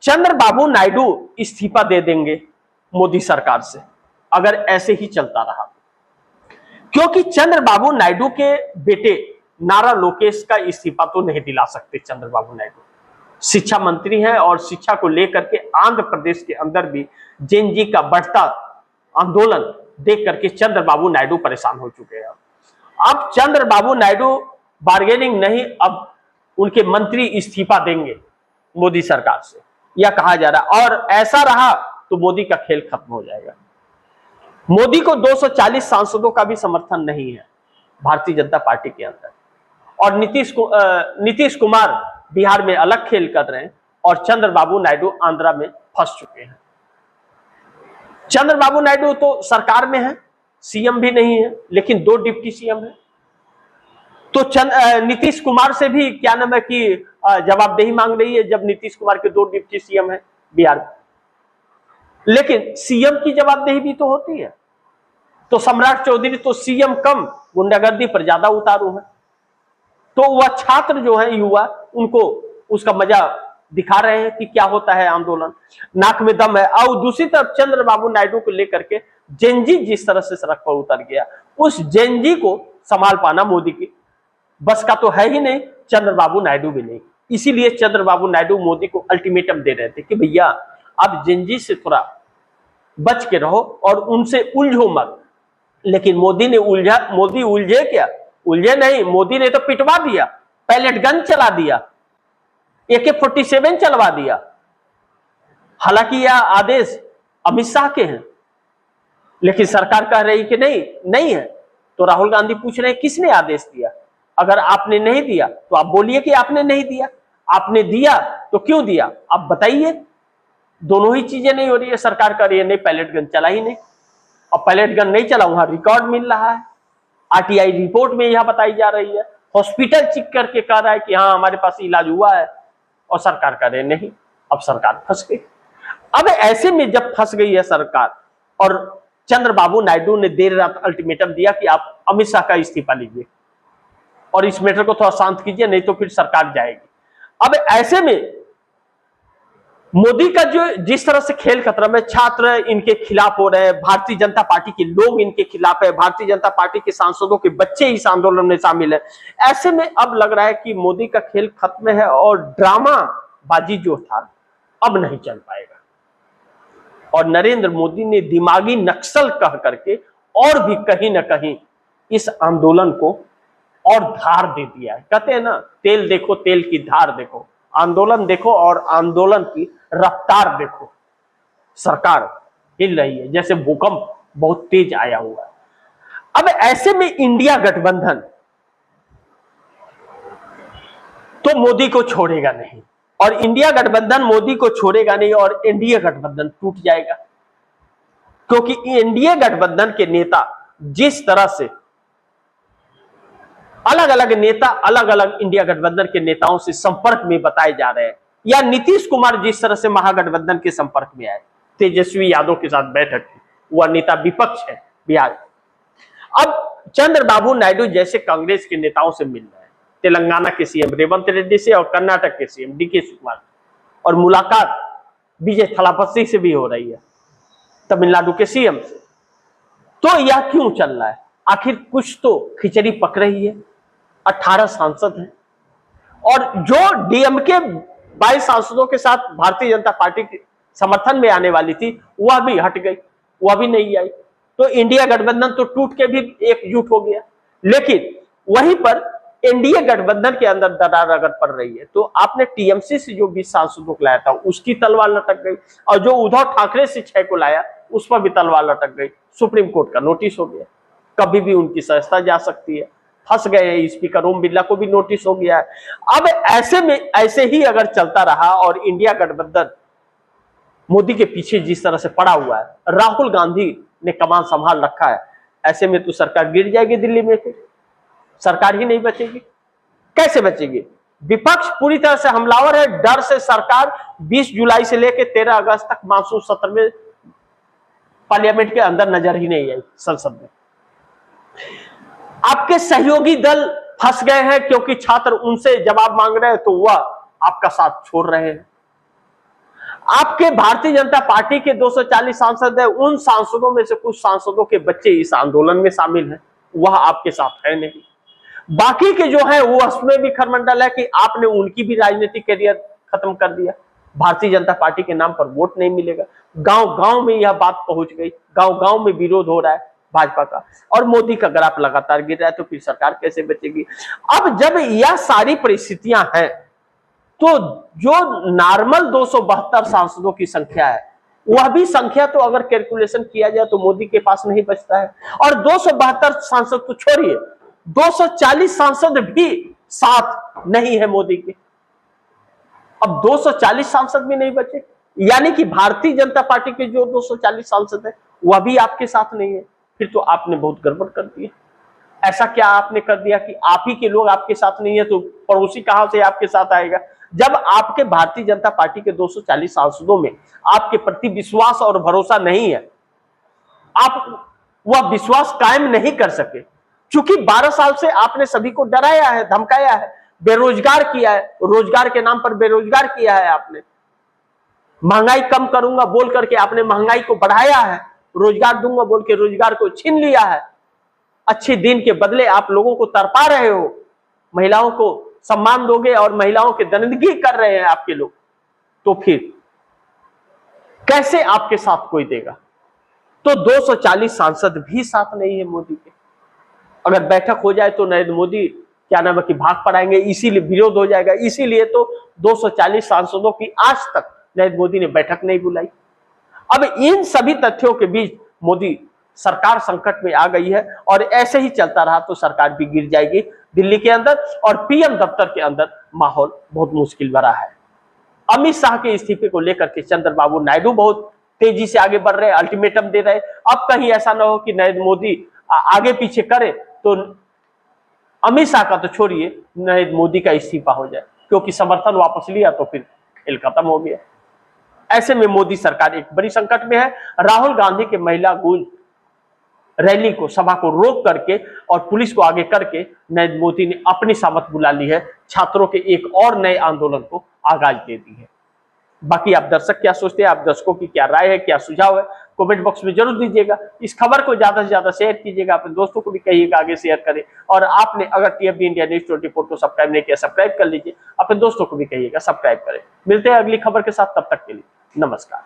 चंद्रबाबू नायडू इस्तीफा दे देंगे मोदी सरकार से अगर ऐसे ही चलता रहा, क्योंकि चंद्रबाबू नायडू के बेटे नारा लोकेश का इस्तीफा तो नहीं दिला सकते। चंद्रबाबू नायडू शिक्षा मंत्री हैं और शिक्षा को लेकर के आंध्र प्रदेश के अंदर भी जेन जी का बढ़ता आंदोलन देख करके चंद्रबाबू नायडू परेशान हो चुके हैं। अब चंद्रबाबू नायडू बार्गेनिंग नहीं, अब उनके मंत्री इस्तीफा देंगे मोदी सरकार से, यह कहा जा रहा है। और ऐसा रहा तो मोदी का खेल खत्म हो जाएगा। मोदी को 240 सांसदों का भी समर्थन नहीं है भारतीय जनता पार्टी के अंदर, और नीतीश कुमार बिहार में अलग खेल कर रहे हैं और चंद्रबाबू नायडू आंध्रा में फंस चुके हैं। चंद्रबाबू नायडू तो सरकार में है, सीएम भी नहीं है, लेकिन 2 डिप्टी सीएम है। तो नीतीश कुमार से भी क्या नाम है कि जवाबदेही मांग रही है, जब नीतीश कुमार के 2 डिप्टी सीएम है बिहार में। लेकिन सीएम की जवाबदेही भी तो होती है। तो सम्राट चौधरी तो सीएम कम गुंडागर्दी पर ज्यादा उतारू है, तो वह छात्र जो है युवा, उनको उसका मजा दिखा रहे हैं कि क्या होता है आंदोलन, नाक में दम है। और दूसरी तरफ चंद्रबाबू नायडू को लेकर के जेनजी जिस तरह से सड़क पर उतर गया, उस जेनजी को संभाल पाना मोदी की बस का तो है ही नहीं, चंद्रबाबू नायडू भी नहीं। इसीलिए चंद्रबाबू नायडू मोदी को अल्टीमेटम दे रहे थे कि भैया अब जेनजी से थोड़ा बच के रहो और उनसे उलझो मत। लेकिन मोदी उलझे क्या? उलझे नहीं, मोदी ने तो पिटवा दिया, पैलेट गन चला दिया, AK-47 चलवा दिया। हालांकि यह आदेश अमित शाह के हैं, लेकिन सरकार कह रही कि नहीं है। तो राहुल गांधी पूछ रहे हैं किसने आदेश दिया? अगर आपने नहीं दिया तो आप बोलिए कि आपने नहीं दिया, आपने दिया तो क्यों दिया, आप बताइए। दोनों ही चीजें नहीं हो रही है। सरकार कह रही है नहीं, पैलेट गन चला ही नहीं, और पैलेट गन नहीं चला, वहां रिकॉर्ड मिल रहा है, RTI रिपोर्ट में यह बताई जा रही है, हॉस्पिटल चेक करके कह रहा है कि हाँ हमारे पास इलाज हुआ है, और सरकार कह रहे नहीं। अब सरकार फंस गई। अब ऐसे में जब फंस गई है सरकार, और चंद्रबाबू नायडू ने देर रात अल्टीमेटम दिया कि आप अमित शाह का इस्तीफा लीजिए और इस मैटर को थोड़ा शांत कीजिए, नहीं तो फिर सरकार जाएगी। अब ऐसे में मोदी का जो जिस तरह से खेल खतरा में, छात्र इनके खिलाफ हो रहे हैं, भारतीय जनता पार्टी के लोग इनके खिलाफ है, भारतीय जनता पार्टी के सांसदों के बच्चे इस आंदोलन में शामिल है। ऐसे में अब लग रहा है कि मोदी का खेल खत्म है और ड्रामा बाजी जो था अब नहीं चल पाएगा। और नरेंद्र मोदी ने दिमागी नक्सल कह करके और भी कहीं ना कहीं इस आंदोलन को और धार दे दिया है। कहते हैं ना, तेल देखो तेल की धार देखो, आंदोलन देखो और आंदोलन की रफ्तार देखो। सरकार हिल रही है जैसे भूकंप बहुत तेज आया हुआ है। अब ऐसे में इंडिया गठबंधन तो मोदी को छोड़ेगा नहीं, और इंडिया गठबंधन मोदी को छोड़ेगा नहीं, और एनडीए गठबंधन टूट जाएगा। क्योंकि एनडीए गठबंधन के नेता जिस तरह से अलग अलग नेता अलग अलग इंडिया गठबंधन के नेताओं से संपर्क में बताए जा रहे हैं, या नीतीश कुमार जिस तरह से महागठबंधन के संपर्क में आए, तेजस्वी यादव के साथ बैठक की, वह नेता विपक्ष है बिहार। अब चंद्रबाबू नायडू जैसे कांग्रेस के नेताओं से मिल रहे हैं, तेलंगाना के सीएम रेवंत रेड्डी से और कर्नाटक के सीएम DK शिवकुमार, और मुलाकात विजय थलापति से भी हो रही है, तमिलनाडु के सीएम से। तो यह क्यों चल रहा है? आखिर कुछ तो खिचड़ी पक रही है। 18 सांसद हैं, और जो DMK 22 सांसदों के साथ भारतीय जनता पार्टी के समर्थन में आने वाली थी, वह भी हट गई, वह भी नहीं आई। तो इंडिया गठबंधन तो टूट के भी एकजुट हो गया। लेकिन वहीं पर एनडीए गठबंधन के अंदर दरार अगर पड़ रही है, तो आपने TMC से जो 20 सांसदों को लाया था उसकी तलवार लटक गई, और जो उद्धव ठाकरे से 6 को लाया उस पर भी तलवार लटक गई। सुप्रीम कोर्ट का नोटिस हो गया, कभी भी उनकी संस्था जा सकती है। फंस गए, स्पीकर ओम बिरला को भी नोटिस हो गया है। अब ऐसे में ऐसे ही अगर चलता रहा और इंडिया गठबंधन मोदी के पीछे जिस तरह से पड़ा हुआ है, राहुल गांधी ने कमान संभाल रखा है, ऐसे में तो सरकार गिर जाएगी दिल्ली में, फिर सरकार ही नहीं बचेगी। कैसे बचेगी? विपक्ष पूरी तरह से हमलावर है। डर से सरकार 20 जुलाई से लेकर 13 अगस्त तक मानसून सत्र में पार्लियामेंट के अंदर नजर ही नहीं आई, संसद में। आपके सहयोगी दल फंस गए हैं क्योंकि छात्र उनसे जवाब मांग रहे हैं, तो वह आपका साथ छोड़ रहे हैं। आपके भारतीय जनता पार्टी के 240 सांसद है, उन सांसदों में से कुछ सांसदों के बच्चे इस आंदोलन में शामिल हैं, वह आपके साथ है नहीं। बाकी के जो है वो उसमें भी खरमंडल है कि आपने उनकी भी राजनीतिक करियर खत्म कर दिया। भारतीय जनता पार्टी के नाम पर वोट नहीं मिलेगा। गांव गांव में यह बात पहुंच गई, गांव गांव में विरोध हो रहा है भाजपा का, और मोदी का ग्राफ लगातार गिर रहा है, तो फिर सरकार कैसे बचेगी। अब जब यह सारी परिस्थितियां हैं, तो जो नॉर्मल 272 सांसदों की संख्या है, वह भी संख्या तो अगर कैलकुलेशन किया जाए तो मोदी के पास नहीं बचता है। और 272 सांसद तो छोड़िए, 240 सांसद भी साथ नहीं है मोदी के। अब 240 सांसद भी नहीं बचे, यानी कि भारतीय जनता पार्टी के जो 240 सांसद है वह भी आपके साथ नहीं है। फिर तो आपने बहुत गड़बड़ कर दिया। ऐसा क्या आपने कर दिया कि आप ही के लोग आपके साथ नहीं है, तो पड़ोसी कहां से आपके साथ आएगा। जब आपके भारतीय जनता पार्टी के 240 सांसदों में आपके प्रति विश्वास और भरोसा नहीं है, आप वह विश्वास कायम नहीं कर सके, क्योंकि 12 साल से आपने सभी को डराया है, धमकाया है, बेरोजगार किया है, रोजगार के नाम पर बेरोजगार किया है आपने, महंगाई कम करूंगा बोल करके आपने महंगाई को बढ़ाया है, रोजगार दूंगा बोल के रोजगार को छीन लिया है। अच्छे दिन के बदले आप लोगों को तरपा रहे हो, महिलाओं को सम्मान दोगे और महिलाओं के दरिंदगी कर रहे हैं आपके लोग, तो फिर कैसे आपके साथ कोई देगा। तो 240 सांसद भी साथ नहीं है मोदी के। अगर बैठक हो जाए तो नरेंद्र मोदी क्या नाम है कि भाग पड़ाएंगे, इसीलिए विरोध हो जाएगा। इसीलिए तो 240 सांसदों की आज तक नरेंद्र मोदी ने बैठक नहीं बुलाई। अब इन सभी तथ्यों के बीच मोदी सरकार संकट में आ गई है, और ऐसे ही चलता रहा तो सरकार भी गिर जाएगी दिल्ली के अंदर, और पीएम दफ्तर के अंदर माहौल बहुत मुश्किल भरा है। अमित शाह के इस्तीफे को लेकर के चंद्रबाबू नायडू बहुत तेजी से आगे बढ़ रहे हैं, अल्टीमेटम दे रहे। अब कहीं ऐसा ना हो कि नरेंद्र मोदी आगे पीछे करे तो अमित शाह का तो छोड़िए, नरेंद्र मोदी का इस्तीफा हो जाए, क्योंकि समर्थन वापस लिया तो फिर खेल खत्म हो गया। ऐसे में मोदी सरकार एक बड़ी संकट में है। राहुल गांधी के महिला गूंज रैली को, सभा को रोक करके और पुलिस को आगे करके नरेंद्र मोदी ने अपनी सामत बुला ली है, छात्रों के एक और नए आंदोलन को आगाज दे दी है। बाकी आप दर्शक क्या सोचते हैं, आप दर्शकों की क्या राय है, क्या सुझाव है, कमेंट बॉक्स में जरूर दीजिएगा। इस खबर को ज्यादा से ज्यादा शेयर कीजिएगा, अपने दोस्तों को भी कहिएगा आगे शेयर करें। और आपने अगर टीएफडी इंडिया न्यूज 24 को सब्सक्राइब नहीं किया, सब्सक्राइब कर लीजिए, अपने दोस्तों को भी कहिएगा सब्सक्राइब करें। मिलते हैं अगली खबर के साथ, तब तक के लिए नमस्कार।